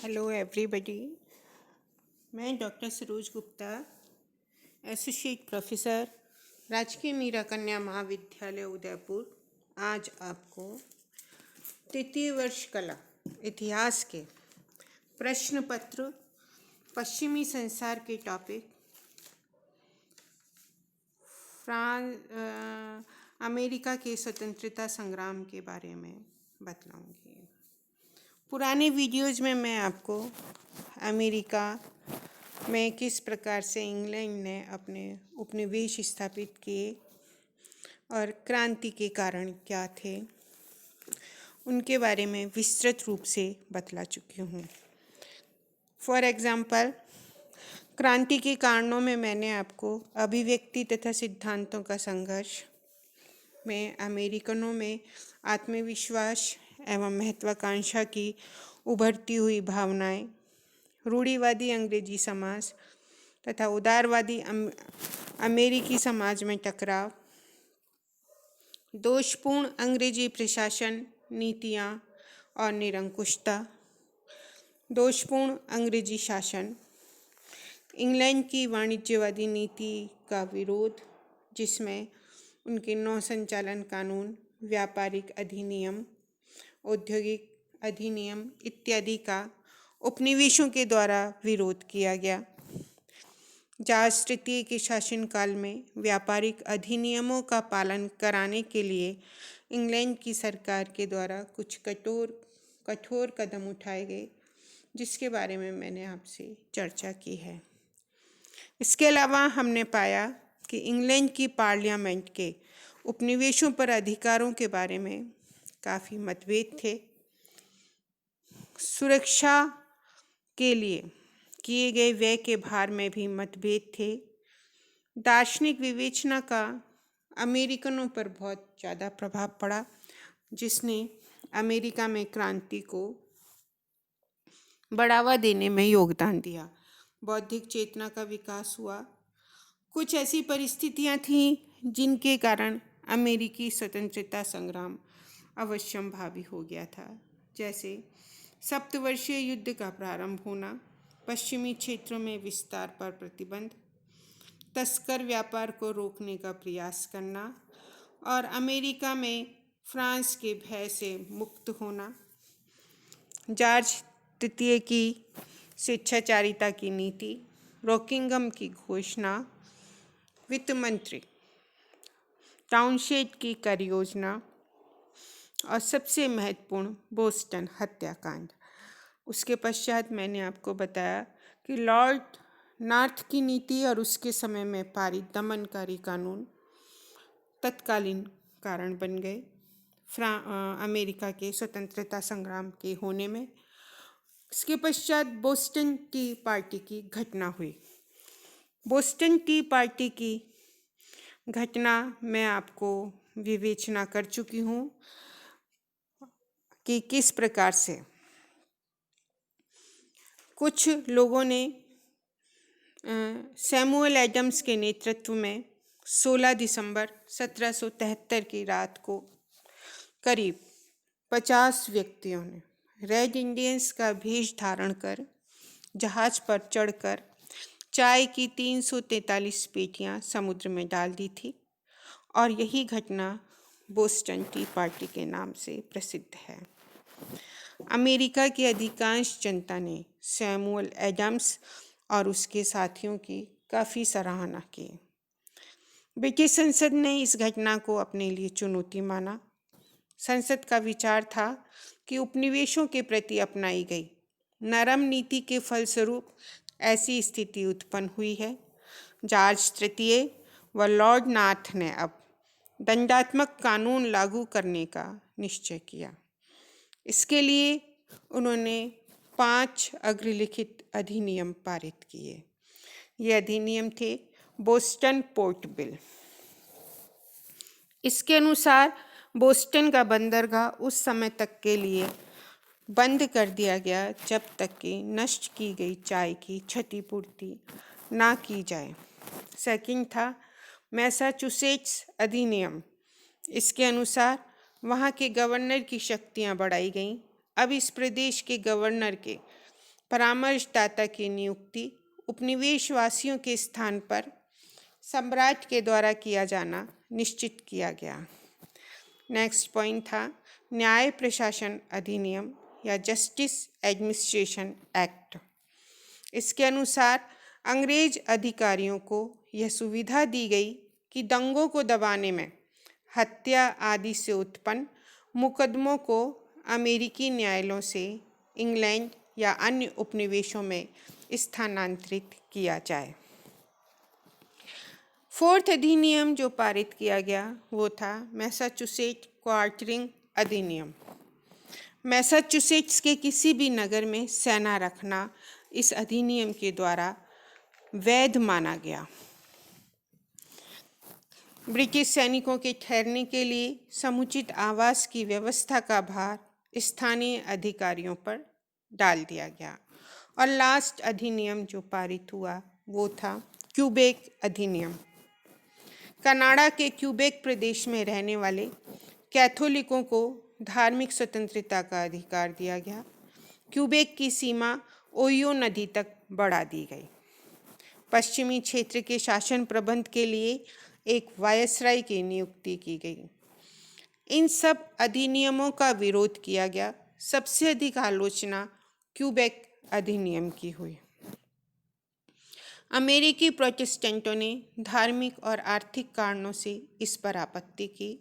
Hello everybody. मैं doctor Saroj Gupta, associate professor, राजकीय मीरा कन्या महाविद्यालय उदयपुर, आज आपको तृतीय वर्ष कला इतिहास के प्रश्न पत्र पश्चिमी संसार के टॉपिक अमेरिका के स्वतंत्रता संग्राम के बारे में बतलाऊंगी। पुराने वीडियोज़ में मैं आपको अमेरिका में किस प्रकार से इंग्लैंड ने अपने उपनिवेश स्थापित किए और क्रांति के कारण क्या थे, उनके बारे में विस्तृत रूप से बतला चुकी हूँ। फॉर एग्ज़ाम्पल, क्रांति के कारणों में मैंने आपको अभिव्यक्ति तथा सिद्धांतों का संघर्ष में अमेरिकनों में आत्मविश्वास एवं महत्वाकांक्षा की उभरती हुई भावनाएं, रूढ़िवादी अंग्रेजी समाज तथा उदारवादी अमेरिकी समाज में टकराव, दोषपूर्ण अंग्रेजी प्रशासन नीतियां और निरंकुशता, दोषपूर्ण अंग्रेजी शासन, इंग्लैंड की वाणिज्यवादी नीति का विरोध जिसमें उनके नौ संचालन कानून, व्यापारिक अधिनियम, औद्योगिक अधिनियम इत्यादि का उपनिवेशों के द्वारा विरोध किया गया। जॉर्ज तृतीय के शासनकाल में व्यापारिक अधिनियमों का पालन कराने के लिए इंग्लैंड की सरकार के द्वारा कुछ कठोर कदम उठाए गए, जिसके बारे में मैंने आपसे चर्चा की है। इसके अलावा हमने पाया कि इंग्लैंड की पार्लियामेंट के उपनिवेशों पर अधिकारों के बारे में काफ़ी मतभेद थे। सुरक्षा के लिए किए गए व्यय के भार में भी मतभेद थे। दार्शनिक विवेचना का अमेरिकनों पर बहुत ज़्यादा प्रभाव पड़ा, जिसने अमेरिका में क्रांति को बढ़ावा देने में योगदान दिया। बौद्धिक चेतना का विकास हुआ। कुछ ऐसी परिस्थितियां थीं जिनके कारण अमेरिकी स्वतंत्रता संग्राम अवश्यंभावी हो गया था, जैसे सप्तवर्षीय युद्ध का प्रारंभ होना, पश्चिमी क्षेत्रों में विस्तार पर प्रतिबंध, तस्कर व्यापार को रोकने का प्रयास करना और अमेरिका में फ्रांस के भय से मुक्त होना, जॉर्ज तृतीय की स्वेच्छाचारिता की नीति, रॉकिंगम की घोषणा, वित्त मंत्री टाउनशेंड की कर योजना और सबसे महत्वपूर्ण बोस्टन हत्याकांड। उसके पश्चात मैंने आपको बताया कि लॉर्ड नॉर्थ की नीति और उसके समय में पारित दमनकारी कानून तत्कालीन कारण बन गए अमेरिका के स्वतंत्रता संग्राम के होने में। इसके पश्चात बोस्टन टी पार्टी की घटना हुई। बोस्टन टी पार्टी की घटना मैं आपको विवेचना कर चुकी हूँ कि किस प्रकार से कुछ लोगों ने सैमुअल एडम्स के नेतृत्व में 16 दिसंबर 1773 की रात को करीब 50 व्यक्तियों ने रेड इंडियंस का भेष धारण कर जहाज पर चढ़कर चाय की 343 पेटियां समुद्र में डाल दी थी और यही घटना बोस्टन टी पार्टी के नाम से प्रसिद्ध है। अमेरिका की अधिकांश जनता ने सैमुअल एडम्स और उसके साथियों की काफ़ी सराहना की। ब्रिटिश संसद ने इस घटना को अपने लिए चुनौती माना। संसद का विचार था कि उपनिवेशों के प्रति अपनाई गई नरम नीति के फलस्वरूप ऐसी स्थिति उत्पन्न हुई है। जॉर्ज तृतीय व लॉर्ड नॉर्थ ने अब दंडात्मक कानून लागू करने का निश्चय किया। इसके लिए उन्होंने 5 अग्रलिखित अधिनियम पारित किए। ये अधिनियम थे बोस्टन पोर्ट बिल। इसके अनुसार बोस्टन का बंदरगाह उस समय तक के लिए बंद कर दिया गया जब तक कि नष्ट की गई चाय की क्षतिपूर्ति ना की जाए। सेकंड था मैसाचुसेट्स अधिनियम। इसके अनुसार वहाँ के गवर्नर की शक्तियाँ बढ़ाई गईं। अब इस प्रदेश के गवर्नर के परामर्शदाता की नियुक्ति उपनिवेशवासियों के स्थान पर सम्राट के द्वारा किया जाना निश्चित किया गया। नेक्स्ट पॉइंट था न्याय प्रशासन अधिनियम या जस्टिस एडमिनिस्ट्रेशन एक्ट। इसके अनुसार अंग्रेज अधिकारियों को यह सुविधा दी गई कि दंगों को दबाने में हत्या आदि से उत्पन्न मुकदमों को अमेरिकी न्यायालयों से इंग्लैंड या अन्य उपनिवेशों में स्थानांतरित किया जाए। फोर्थ अधिनियम जो पारित किया गया वो था मैसाचुसेट्स क्वार्टरिंग अधिनियम। मैसाचुसेट्स के किसी भी नगर में सेना रखना इस अधिनियम के द्वारा वैध माना गया। ब्रिटिश सैनिकों के ठहरने के लिए समुचित आवास की व्यवस्था का भार स्थानीय अधिकारियों पर डाल दिया गया। और लास्ट अधिनियम जो पारित हुआ वो था क्यूबेक अधिनियम। कनाडा के क्यूबेक प्रदेश में रहने वाले कैथोलिकों को धार्मिक स्वतंत्रता का अधिकार दिया गया। क्यूबेक की सीमा ओहियो नदी तक बढ़ा दी गई। पश्चिमी क्षेत्र के शासन प्रबंध के लिए एक वायसराय की नियुक्ति की गई। इन सब अधिनियमों का विरोध किया गया। सबसे अधिक आलोचना क्यूबेक अधिनियम की हुई। अमेरिकी प्रोटेस्टेंटों ने धार्मिक और आर्थिक कारणों से इस पर आपत्ति की।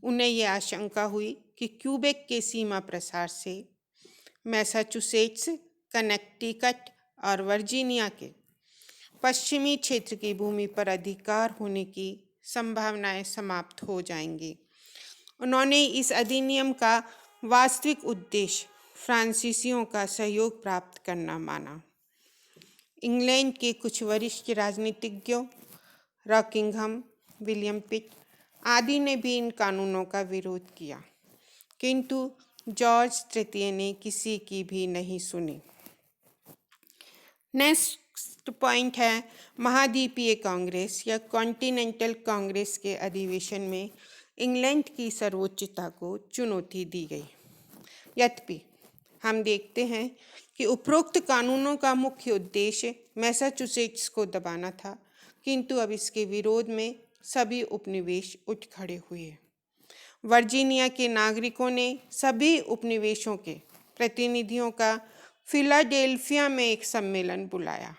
उन्हें यह आशंका हुई कि क्यूबेक के सीमा प्रसार से मैसाचुसेट्स, कनेक्टिकट और वर्जीनिया के पश्चिमी क्षेत्र की भूमि पर अधिकार होने की संभावनाएं समाप्त हो जाएंगी। उन्होंने इस अधिनियम का वास्तविक उद्देश्य फ्रांसीसियों का सहयोग प्राप्त करना माना। इंग्लैंड के कुछ वरिष्ठ राजनीतिज्ञों रॉकिंघम, विलियम पिट आदि ने भी इन कानूनों का विरोध किया, किंतु जॉर्ज तृतीय ने किसी की भी नहीं सुनी। नेक्स्ट पॉइंट है महाद्वीपीय कांग्रेस या कॉन्टिनेंटल कांग्रेस के अधिवेशन में इंग्लैंड की सर्वोच्चता को चुनौती दी गई। यद्यपि हम देखते हैं कि उपरोक्त कानूनों का मुख्य उद्देश्य मैसाचुसेट्स को दबाना था, किंतु अब इसके विरोध में सभी उपनिवेश उठ खड़े हुए। वर्जीनिया के नागरिकों ने सभी उपनिवेशों के प्रतिनिधियों का फिलाडेल्फिया में एक सम्मेलन बुलाया।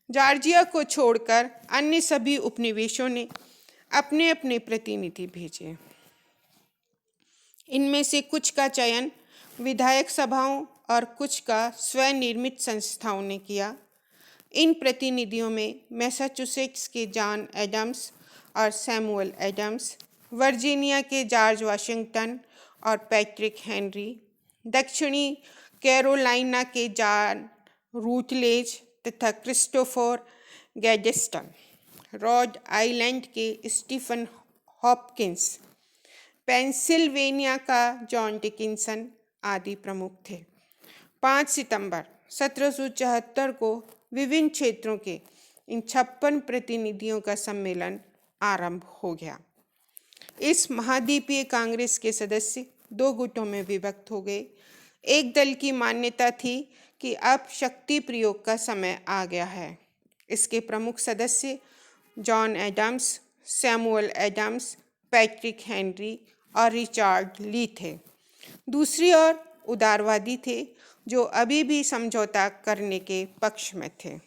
जॉर्जिया को छोड़कर अन्य सभी उपनिवेशों ने अपने अपने प्रतिनिधि भेजे। इनमें से कुछ का चयन विधायक सभाओं और कुछ का स्वनिर्मित संस्थाओं ने किया। इन प्रतिनिधियों में मैसाचुसेट्स के जॉन एडम्स और सैमुअल एडम्स, वर्जीनिया के जॉर्ज वाशिंगटन और पैट्रिक हेनरी, दक्षिणी कैरोलिना के जॉन रूटलेज तथा क्रिस्टोफर गैडेस्टन, रॉड आइलैंड के स्टीफन हॉपकिंस, पेंसिल्वेनिया का जॉन डिकिंसन आदि प्रमुख थे। 5 सितंबर 1774 को विभिन्न क्षेत्रों के इन 56 प्रतिनिधियों का सम्मेलन आरंभ हो गया। इस महाद्वीपीय कांग्रेस के सदस्य 2 गुटों में विभक्त हो गए। एक दल की मान्यता थी कि अब शक्ति प्रयोग का समय आ गया है। इसके प्रमुख सदस्य John Adams, Samuel Adams, Patrick Henry और रिचार्ड ली थे। दूसरी ओर उदारवादी थे जो अभी भी समझौता करने के पक्ष में थे।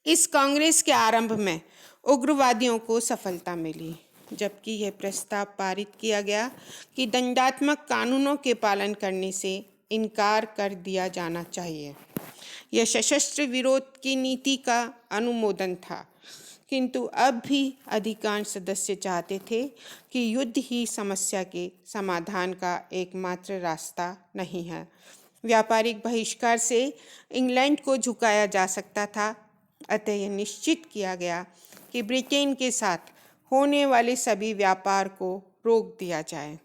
इस कांग्रेस के आरंभ में उग्रवादियों को सफलता मिली, जबकि यह प्रस्ताव पारित किया गया कि दंडात्मक कानूनों के पालन करने से इनकार कर दिया जाना चाहिए। यह सशस्त्र विरोध की नीति का अनुमोदन था, किंतु अब भी अधिकांश सदस्य चाहते थे कि युद्ध ही समस्या के समाधान का एकमात्र रास्ता नहीं है। व्यापारिक बहिष्कार से इंग्लैंड को झुकाया जा सकता था, अतः यह निश्चित किया गया कि ब्रिटेन के साथ होने वाले सभी व्यापार को रोक दिया जाए।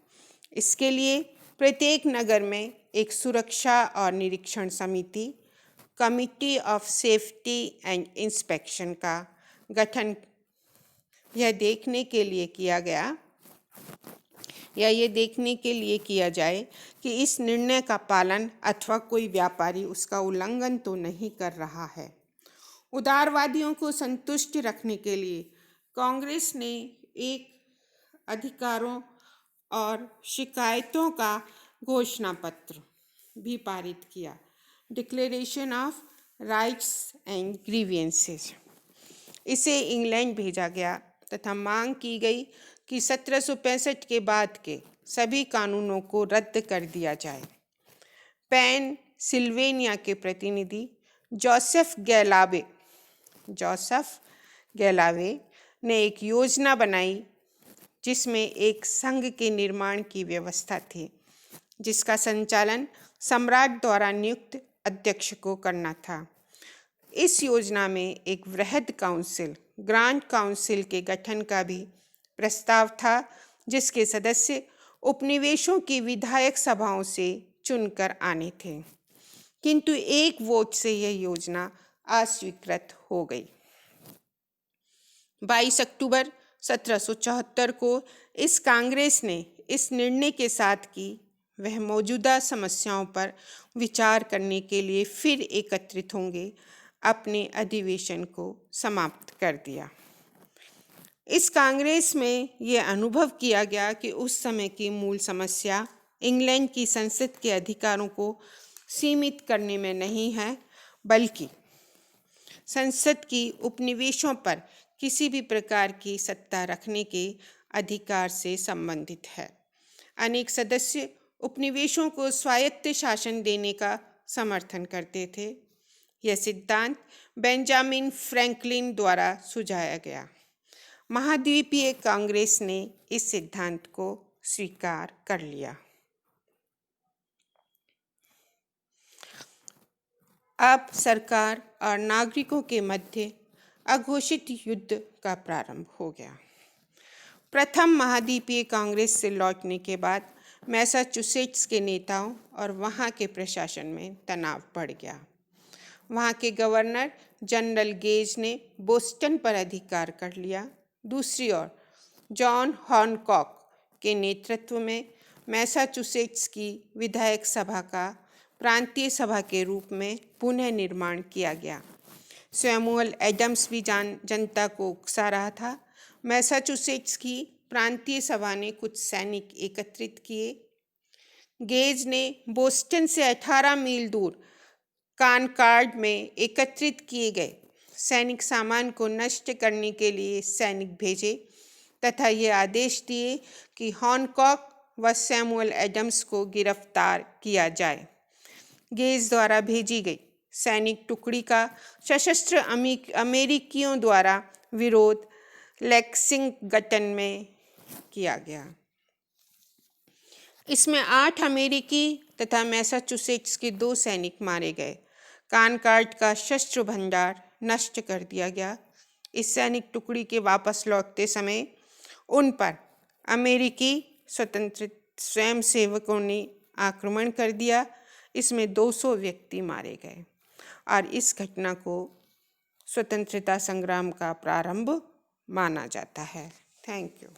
इसके लिए प्रत्येक नगर में एक सुरक्षा और निरीक्षण समिति, committee of safety and inspection का गठन यह देखने के लिए किया गया या ये देखने के लिए किया जाए कि इस निर्णय का पालन अथवा कोई व्यापारी उसका उल्लंघन तो नहीं कर रहा है। उदारवादियों को संतुष्ट रखने के लिए कांग्रेस ने एक अधिकारों और शिकायतों का घोषणा पत्र भी पारित किया, declaration of rights and grievances. इसे इंग्लैंड भेजा गया तथा मांग की गई कि 1765 के बाद के सभी कानूनों को रद्द कर दिया जाए। पेनसिल्वेनिया के प्रतिनिधि जोसेफ गैलावे ने एक योजना बनाई जिसमें एक संघ के निर्माण की व्यवस्था थी, जिसका संचालन सम्राट द्वारा नियुक्त अध्यक्ष को करना था। इस योजना में एक वृहद काउंसिल, ग्रांड काउंसिल के गठन का भी प्रस्ताव था, जिसके सदस्य उपनिवेशों की विधायक सभाओं से चुनकर आने थे, किंतु एक वोट से यह योजना अस्वीकृत हो गई। 22 अक्टूबर 1774 को इस कांग्रेस ने इस निर्णय के साथ कि वह मौजूदा समस्याओं पर विचार करने के लिए फिर एकत्रित होंगे, अपने अधिवेशन को समाप्त कर दिया। इस कांग्रेस में यह अनुभव किया गया कि उस समय की मूल समस्या इंग्लैंड की संसद के अधिकारों को सीमित करने में नहीं है, बल्कि संसद की उपनिवेशों पर किसी भी प्रकार की सत्ता रखने के अधिकार से संबंधित है। अनेक सदस्य उपनिवेशों को स्वायत्त शासन देने का समर्थन करते थे। यह सिद्धांत बेंजामिन फ्रैंकलिन द्वारा सुझाया गया। महाद्वीपीय कांग्रेस ने इस सिद्धांत को स्वीकार कर लिया। अब सरकार और नागरिकों के मध्य अघोषित युद्ध का प्रारंभ हो गया। प्रथम महाद्वीपीय कांग्रेस से लौटने के बाद मैसाचुसेट्स के नेताओं और वहाँ के प्रशासन में तनाव बढ़ गया। वहाँ के गवर्नर जनरल गेज ने बोस्टन पर अधिकार कर लिया। दूसरी ओर जॉन हॉनकॉक के नेतृत्व में मैसाचुसेट्स की विधायक सभा का प्रांतीय सभा के रूप में पुनः निर्माण किया गया। सैमुअल एडम्स भी जनता को उकसा रहा था। मैसाचुसेट्स की प्रांतीय सभा ने कुछ सैनिक एकत्रित किए। गेज ने बोस्टन से 18 मील दूर कॉनकॉर्ड में एकत्रित किए गए सैनिक सामान को नष्ट करने के लिए सैनिक भेजे तथा ये आदेश दिए कि हॉनकॉक व सैमुअल एडम्स को गिरफ्तार किया जाए। गेज द्वारा भेजी गई सैनिक टुकड़ी का सशस्त्र अमेरिकियों द्वारा विरोध लेक्सिंगटन में किया गया। इसमें 8 अमेरिकी तथा मैसाचुसेट्स के 2 सैनिक मारे गए। कॉनकॉर्ड का शस्त्र भंडार नष्ट कर दिया गया। इस सैनिक टुकड़ी के वापस लौटते समय उन पर अमेरिकी स्वतंत्र स्वयंसेवकों ने आक्रमण कर दिया। इसमें 200 व्यक्ति मारे गए और इस घटना को स्वतंत्रता संग्राम का प्रारंभ माना जाता है। Thank you.